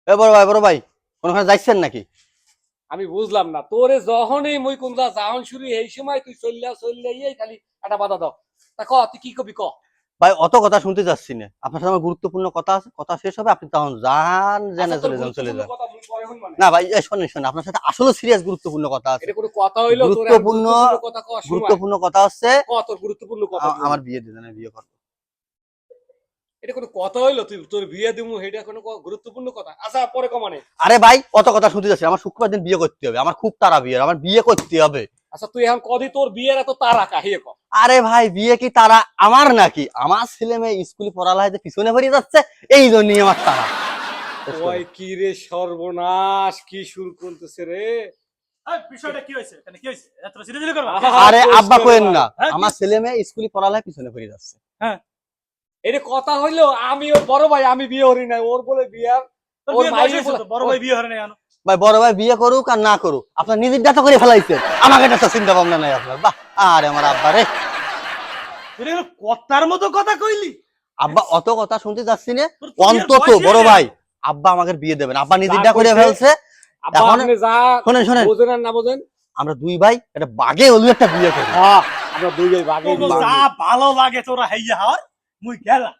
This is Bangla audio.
এ বড় ভাই কোনখানে যাইছেন নাকি? আমি বুঝলাম না তোরে যখনই মুই কোনটা যাহন শুরু এই সময় তুই চললে এই খালি একটা বাধা দাও। তা ক তুই কি কবি ক। ভাই অত কথা শুনতে যাচ্ছি না, আপনার সাথে আমার গুরুত্বপূর্ণ কথা আছে, কথা শেষ হবে আপনি তখন যান, আচ্ছা জেনে তোর চলে যান চলে গুরুত্বপূর্ণ যান। কথা মুই পরে হন মানে। না ভাই শোনেন আপনার সাথে আসলে সিরিয়াস গুরুত্বপূর্ণ কথা আছে। এটা কোনো কথা হইলো তোর এখন গুরুত্বপূর্ণ গুরুত্বপূর্ণ কথা ক সময়। গুরুত্বপূর্ণ কথা হচ্ছে ক তোর গুরুত্বপূর্ণ কথা কি আমার হইলো? বিয়ে দিবেন, বিয়ে করবো। এটা কোনো কথা হইলো তুই তোর বিয়ে দিমু এটা কোনো গুরুত্বপূর্ণ কথা। আচ্ছা পরে ক মানে। আরে ভাই অত কথা শুনতে যাচ্ছি, আমার শুক্রবার দিন বিয়ে করতে হবে, আমার খুব তাড়া বিয়ে, আমার বিয়ে করতে হবে। আচ্ছা তুই এখন কদি তোর বিয়ের এত তারা কাহিয়ে ক। আরে ভাই বিয়ে কি তারা আমার নাকি? আমার ছেলে মেয়ে স্কুলে পড়ালেখাতে পিছনে পড়ে যাচ্ছে, এই জন্যই আমার তারা। ওই কি রে সর্বনাশ কি শুরু করতেছে রে। বিষয়টা কি হয়েছে? এখানে কি হয়েছে? এত সিরিয়াসলি করবা? আরে আব্বা কোয়েন না, হ্যাঁ, আমার ছেলে মেয়ে স্কুলে পড়ালেখা পিছনে পড়ে যাচ্ছে। হ্যাঁ, এটা কথা হইলো আমি ওর বড় ভাই আমি বিয়ে করি নাই ওর বলে বিয়ার তোর ওর বিয়ে বয়স মাইরে হয়েছে তো, বড় ভাই বিয়ে হয় না কেন? ভাই বড় ভাই বিয়ে করুক আর না করুক, আপনার নিজের ডাটা করে ফেলাইছেন, আমাকে একটা চিন্তা ভাবনা নাই আপনার। বাহ, আরে আমার আব্বা রে। তুই এগুলো কথার মতো কথা কইলি? আব্বা অত কথা শুনতে যাচ্ছি না, তোর বিয়ের অন্তত বয়স বড় হয়ে ভাই আব্বা আমাকে বিয়ে দেবেন, আব্বা নিজের যা ডা করে কইছে, ফেলছে। আব্বা এখন আপনি যা শোনেন বোঝেন আর না বোঝেন আমরা দুই ভাই একটা বাগে হলু একটা বিয়ে করি। আমরা দুই ভাই ভাগে তোকে যা ভালো লাগে তোরা হাইয়া হর, মুই গেলাম।